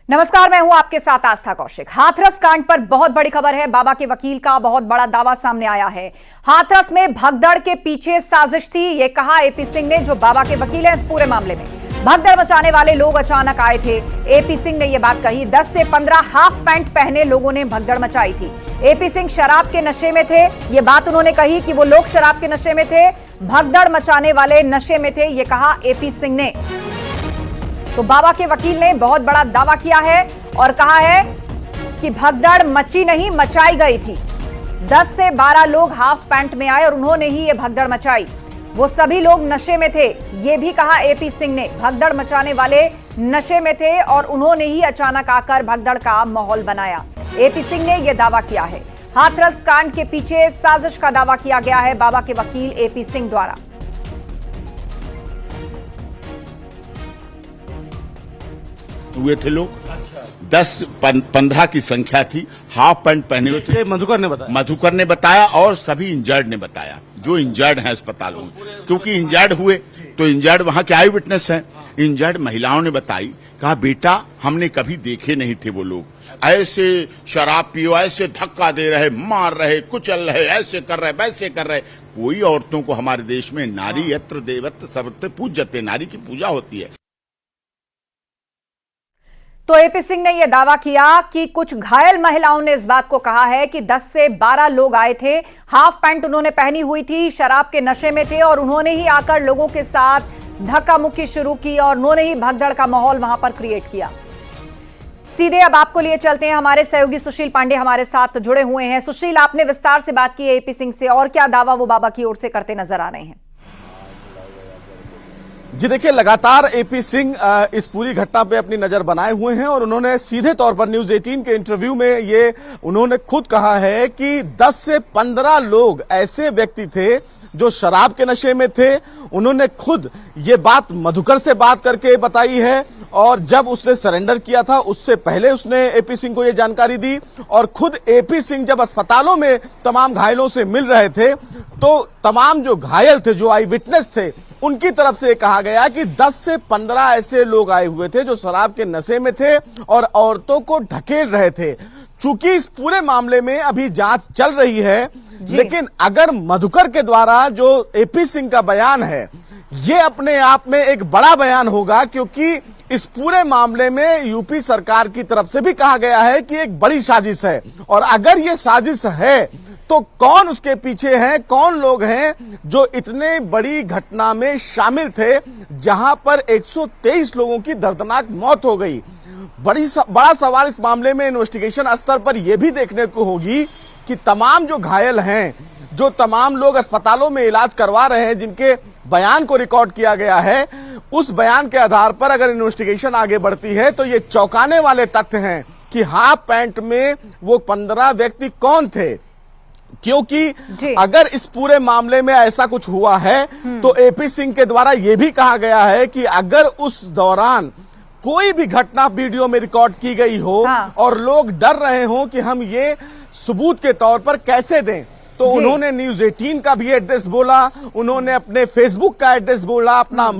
नमस्कार, मैं हूं आपके साथ आस्था कौशिक। हाथरस कांड पर बहुत बड़ी खबर है। बाबा के वकील का बहुत बड़ा दावा सामने आया है। हाथरस में भगदड़ के पीछे साजिश थी, यह कहा एपी सिंह ने, जो बाबा के वकील हैं इस पूरे मामले में। भगदड़ मचाने वाले लोग अचानक आए थे। एपी सिंह ने यह बात कही। 10 से 15 हाफ पैंट पहने लोगों ने भगदड़ मचाई थी। एपी सिंह शराब के नशे में थे, यह बात उन्होंने कही कि वो लोग शराब के नशे में थे, भगदड़ मचाने वाले नशे में थे, यह कहा एपी सिंह ने। तो बाबा के वकील ने बहुत बड़ा दावा किया है और कहा है कि भगदड़ मची नहीं, मचाई गई थी। 10 से 12 लोग हाफ पैंट में आए और उन्होंने ही ये भगदड़ मचाई। वो सभी लोग नशे में थे, ये भी कहा एपी सिंह ने। भगदड़ मचाने वाले नशे में थे और उन्होंने ही अचानक आकर भगदड़ का माहौल बनाया। एपी सिंह ने यह दावा किया है। हाथरस कांड के पीछे साजिश का दावा किया गया है बाबा के वकील एपी सिंह द्वारा। हुए थे लोग 10-15 की संख्या थी, हाफ पैंट पहने हुए थे। मधुकर ने बताया और सभी इंजर्ड ने बताया, जो इंजर्ड हैं अस्पतालों में, क्योंकि इंजर्ड हुए तो इंजर्ड वहां के आई विटनेस हैं। इंजर्ड महिलाओं ने बताई, कहा बेटा हमने कभी देखे नहीं थे वो लोग, ऐसे शराब पियो, ऐसे धक्का दे रहे, मार रहे, कुचल रहे, ऐसे कर रहे, वैसे कर रहे। कोई औरतों को हमारे देश में नारी यत्र देवत्र सर्वत्र पूज्यते, नारी की पूजा होती है। तो एपी सिंह ने यह दावा किया कि कुछ घायल महिलाओं ने इस बात को कहा है कि 10 से 12 लोग आए थे, हाफ पैंट उन्होंने पहनी हुई थी, शराब के नशे में थे और उन्होंने ही आकर लोगों के साथ धक्का मुक्की शुरू की और उन्होंने ही भगदड़ का माहौल वहां पर क्रिएट किया। सीधे अब आपको लिए चलते हैं, हमारे सहयोगी सुशील पांडे हमारे साथ जुड़े हुए हैं। सुशील, आपने विस्तार से बात की है एपी सिंह से, और क्या दावा वो बाबा की ओर से करते नजर आ रहे हैं? जी देखिए, लगातार एपी सिंह इस पूरी घटना पे अपनी नजर बनाए हुए हैं और उन्होंने सीधे तौर पर न्यूज 18 के इंटरव्यू में ये उन्होंने खुद कहा है कि 10 से 15 लोग ऐसे व्यक्ति थे जो शराब के नशे में थे। उन्होंने खुद ये बात मधुकर से बात करके बताई है और जब उसने सरेंडर किया था उससे पहले उसने एपी सिंह को ये जानकारी दी। और खुद एपी सिंह जब अस्पतालों में तमाम घायलों से मिल रहे थे तो तमाम जो घायल थे, जो आई विटनेस थे, उनकी तरफ से कहा गया कि 10 से 15 ऐसे लोग आए हुए थे जो शराब के नशे में थे और औरतों को ढकेल रहे थे। चूंकि इस पूरे मामले में अभी जांच चल रही है, लेकिन अगर मधुकर के द्वारा जो एपी सिंह का बयान है ये अपने आप में एक बड़ा बयान होगा, क्योंकि इस पूरे मामले में यूपी सरकार की तरफ से भी कहा गया है कि एक बड़ी साजिश है। और अगर ये साजिश है तो कौन उसके पीछे हैं, कौन लोग हैं जो इतने बड़ी घटना में शामिल थे जहां पर 123 लोगों की दर्दनाक मौत हो गई। बड़ा सवाल इस मामले में इन्वेस्टिगेशन स्तर पर यह भी देखने को होगी कि तमाम जो घायल हैं, जो तमाम लोग अस्पतालों में इलाज करवा रहे हैं, जिनके बयान को रिकॉर्ड किया गया है, उस बयान के आधार पर अगर इन्वेस्टिगेशन आगे बढ़ती है तो ये चौंकाने वाले तथ्य हैं कि हाफ पैंट में वो 15 व्यक्ति कौन थे। क्योंकि अगर इस पूरे मामले में ऐसा कुछ हुआ है तो एपी सिंह के द्वारा यह भी कहा गया है कि अगर उस दौरान कोई भी घटना वीडियो में रिकॉर्ड की गई हो और लोग डर रहे हो कि हम ये सबूत के तौर पर कैसे दें, तो उन्होंने न्यूज 18 का भी एड्रेस बोला, उन्होंने अपने फेसबुक का एड्रेस बोला, अपना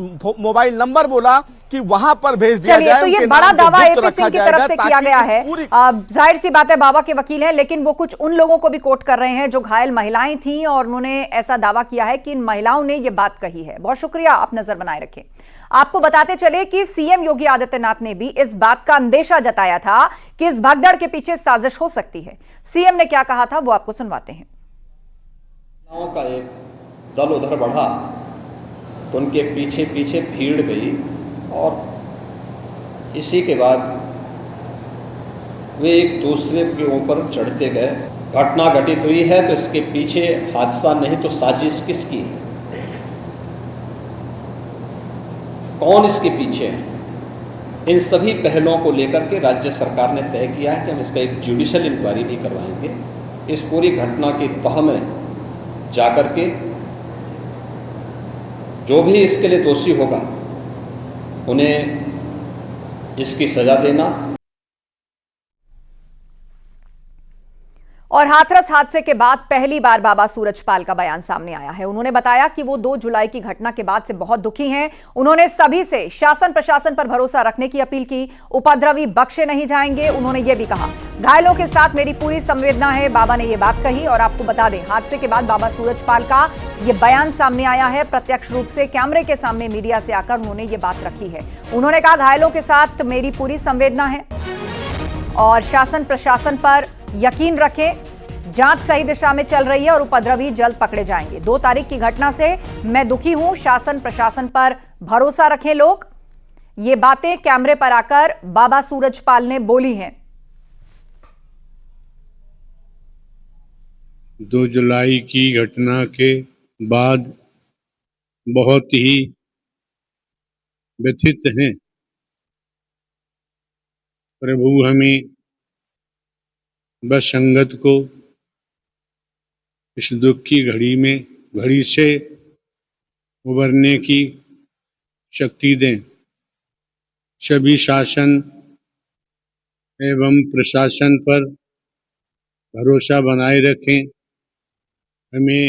मोबाइल नंबर बोला कि वहां पर भेज दिया जाए। तो ये बड़ा दावा एपी सिंह की तरफ से किया गया है। जाहिर सी बात है, बाबा के वकील हैं, लेकिन वो कुछ उन लोगों को भी कोट कर रहे हैं जो घायल महिलाएं थीं और उन्होंने ऐसा दावा किया है कि इन महिलाओं ने ये बात कही है। बहुत शुक्रिया, आप नजर बनाए रखें। आपको बताते चले कि सीएम योगी आदित्यनाथ ने भी इस बात का अंदेशा जताया था कि इस भगदड़ के पीछे साजिश हो सकती है। सीएम ने क्या कहा था वो आपको सुनवाते हैं। का एक दल उधर बढ़ा तो उनके पीछे पीछे भीड़ गई और इसी के बाद वे एक दूसरे के ऊपर चढ़ते गए। घटना घटित हुई है तो इसके पीछे हादसा नहीं तो साजिश किसकी है, कौन इसके पीछे है, इन सभी पहलुओं को लेकर के राज्य सरकार ने तय किया है कि हम इसका एक जुडिशियल इंक्वायरी भी करवाएंगे। इस पूरी घटना की तह में जाकर के जो भी इसके लिए दोषी होगा उन्हें इसकी सजा देना। और हाथरस हादसे के बाद पहली बार बाबा सूरजपाल का बयान सामने आया है। उन्होंने बताया कि वो 2 जुलाई की घटना के बाद से बहुत दुखी हैं। उन्होंने सभी से शासन प्रशासन पर भरोसा रखने की अपील की। उपद्रवी बख्शे नहीं जाएंगे। उन्होंने ये भी कहा, घायलों के साथ मेरी पूरी संवेदना है। बाबा ने ये बात कही। और आपको बता दें, हादसे के बाद बाबा सूरजपाल का ये बयान सामने आया है। प्रत्यक्ष रूप से कैमरे के सामने मीडिया से आकर उन्होंने ये बात रखी है। उन्होंने कहा, घायलों के साथ मेरी पूरी संवेदना है और शासन प्रशासन पर यकीन रखें। जांच सही दिशा में चल रही है और उपद्रवी जल्द पकड़े जाएंगे। 2 तारीख की घटना से मैं दुखी हूं। शासन प्रशासन पर भरोसा रखें लोग। ये बातें कैमरे पर आकर बाबा सूरजपाल ने बोली हैं। 2 जुलाई की घटना के बाद बहुत ही व्यथित हैं। प्रभु हमें बस संगत को इस दुख की घड़ी से उबरने की शक्ति दें। सभी शासन एवं प्रशासन पर भरोसा बनाए रखें। हमें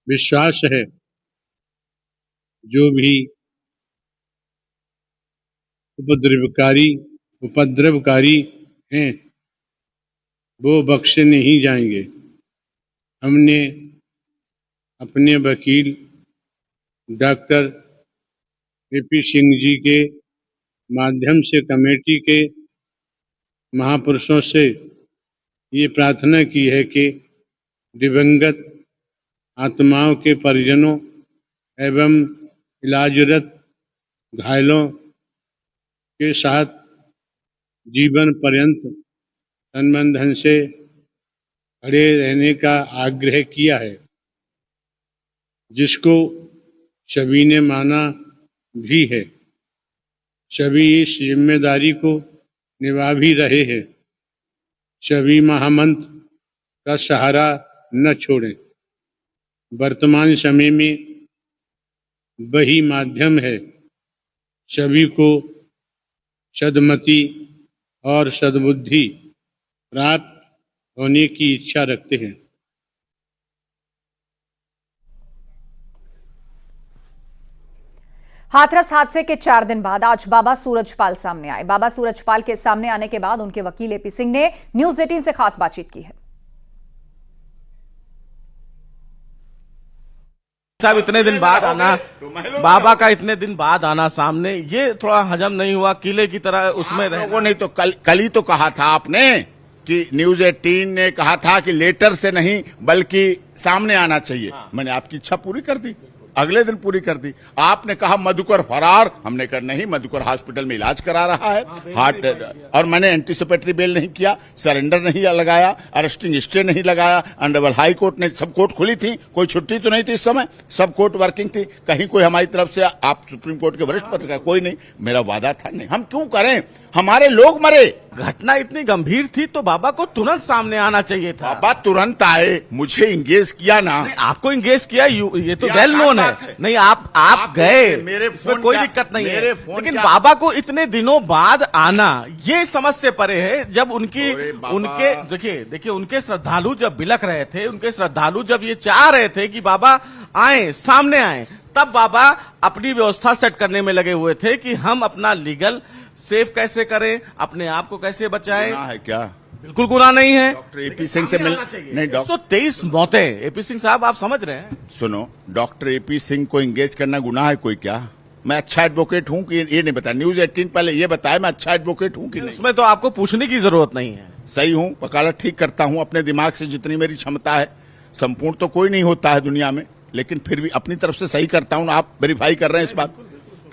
विश्वास है, जो भी उपद्रवकारी हैं वो बख्शे नहीं जाएंगे। हमने अपने वकील डॉक्टर एपी सिंह जी के माध्यम से कमेटी के महापुरुषों से ये प्रार्थना की है कि दिवंगत आत्माओं के परिजनों एवं इलाजरत घायलों के साथ जीवन पर्यंत तन से खड़े रहने का आग्रह किया है, जिसको सभी ने माना भी है। सभी इस जिम्मेदारी को निभा भी रहे हैं। सभी महामंत्र का सहारा न छोड़ें। वर्तमान समय में वही माध्यम है। सभी को सद्मति और सद्बुद्धि प्राप्त होने की इच्छा रखते हैं। हाथरस हादसे के 4 दिन बाद आज बाबा सूरजपाल सामने आए। बाबा सूरजपाल के सामने आने के बाद उनके वकील एपी सिंह ने न्यूज़ 18 से खास बातचीत की है। साहब, इतने दिन बाद आना, बाबा का इतने दिन बाद आना सामने, ये थोड़ा हजम नहीं हुआ? किले की तरह उसमें लोगों ने तो कल ही तो कहा था आपने कि न्यूज़ 18 ने कहा था कि लेटर से नहीं बल्कि सामने आना चाहिए। मैंने आपकी इच्छा पूरी कर दी, अगले दिन पूरी कर दी। आपने कहा मधुकर फरार, हमने कहा नहीं, मधुकर हॉस्पिटल में इलाज करा रहा है हार्ट, और मैंने एंटीसिपेटरी बेल नहीं किया, सरेंडर नहीं लगाया, अरेस्टिंग स्टे नहीं लगाया। ऑनरेबल हाई कोर्ट ने, सब कोर्ट खुली थी, कोई छुट्टी तो नहीं थी इस समय, सब कोर्ट वर्किंग थी। कहीं कोई हमारी तरफ से, आप सुप्रीम कोर्ट के वरिष्ठ पत्रकार, कोई नहीं। मेरा वादा था नहीं, हम क्यों करें, हमारे लोग मरे। घटना इतनी गंभीर थी तो बाबा को तुरंत सामने आना चाहिए था। बाबा तुरंत आए, मुझे इंगेज किया ना। आपको इंगेज किया, ये तो वेल नोन है। नहीं, आप गए, मेरे फोन कोई दिक्कत नहीं है, लेकिन बाबा को इतने दिनों बाद आना ये समझ से परे है। जब उनके देखिए उनके श्रद्धालु जब बिलख रहे थे, उनके श्रद्धालु जब ये चाह रहे थे कि बाबा आए, सामने आए, तब बाबा अपनी व्यवस्था सेट करने में लगे हुए थे कि हम अपना लीगल सेफ कैसे करें, अपने आप को कैसे बचाएं। गुनाह है क्या? बिल्कुल गुनाह नहीं है। डॉक्टर एपी सिंह से मिल नहीं, 123 मौतें। एपी सिंह साहब, आप समझ रहे हैं? सुनो, डॉक्टर एपी सिंह को एंगेज करना गुनाह है कोई क्या? मैं अच्छा एडवोकेट हूं कि ये नहीं बताया? न्यूज़ 18 पहले ये बताया मैं अच्छा एडवोकेट हूं कि नहीं? उसमें तो आपको पूछने की जरूरत नहीं है। सही हूं, वकालत ठीक करता हूं अपने दिमाग से, जितनी मेरी क्षमता है। संपूर्ण तो कोई नहीं होता है दुनिया में, लेकिन फिर भी अपनी तरफ से सही करता हूं। आप वेरीफाई कर रहे हैं इस बात?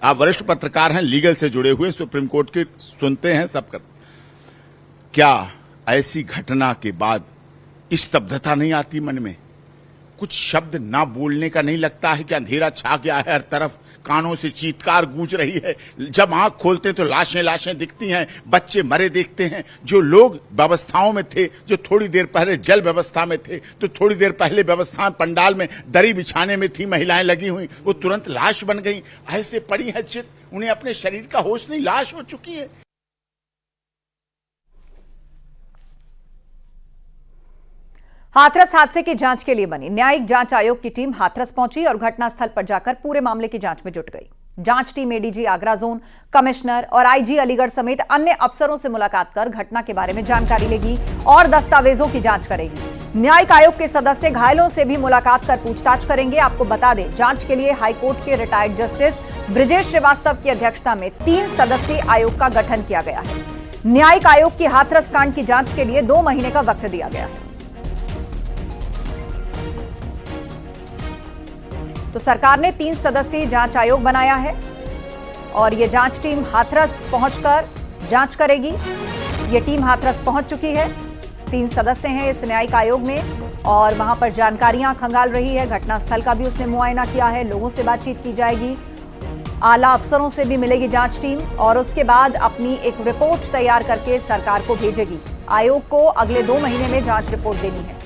आप वरिष्ठ पत्रकार हैं, लीगल से जुड़े हुए, सुप्रीम कोर्ट के सुनते हैं, सब कर। क्या ऐसी घटना के बाद स्तब्धता नहीं आती मन में? कुछ शब्द ना बोलने का नहीं लगता है कि अंधेरा छा गया है हर तरफ, कानों से चीत्कार गूंज रही है। जब आंख खोलते हैं तो लाशें दिखती हैं, बच्चे मरे देखते हैं। जो लोग व्यवस्थाओं में थे, जो थोड़ी देर पहले जल व्यवस्था में थे, तो थोड़ी देर पहले व्यवस्था पंडाल में दरी बिछाने में थी महिलाएं लगी हुई, वो तुरंत लाश बन गई। ऐसे पड़ी है चित, उन्हें अपने शरीर का होश नहीं, लाश हो चुकी है। हाथरस हादसे की जांच के लिए बनी न्यायिक जांच आयोग की टीम हाथरस पहुंची और घटनास्थल पर जाकर पूरे मामले की जांच में जुट गई। जांच team ADG Agra zone, commissioner और आईजी अलीगढ़ समेत अन्य अफसरों से मुलाकात कर घटना के बारे में जानकारी लेगी और दस्तावेजों की जांच करेगी। न्यायिक आयोग के सदस्य घायलों से भी मुलाकात कर पूछताछ करेंगे। आपको बता दें, जांच के लिए हाईकोर्ट के रिटायर्ड जस्टिस ब्रिजेश श्रीवास्तव की अध्यक्षता में 3 सदस्यीय आयोग का गठन किया गया है। न्यायिक आयोग की हाथरस कांड की जांच के लिए 2 महीने का वक्त दिया गया है। तो सरकार ने 3 सदस्यीय जांच आयोग बनाया है और यह जांच टीम हाथरस पहुंचकर जांच करेगी। यह टीम हाथरस पहुंच चुकी है। 3 सदस्य हैं इस न्यायिक आयोग में और वहां पर जानकारियां खंगाल रही है। घटनास्थल का भी उसने मुआयना किया है। लोगों से बातचीत की जाएगी, आला अफसरों से भी मिलेगी जांच टीम और उसके बाद अपनी एक रिपोर्ट तैयार करके सरकार को भेजेगी। आयोग को अगले 2 महीने में जांच रिपोर्ट देनी है।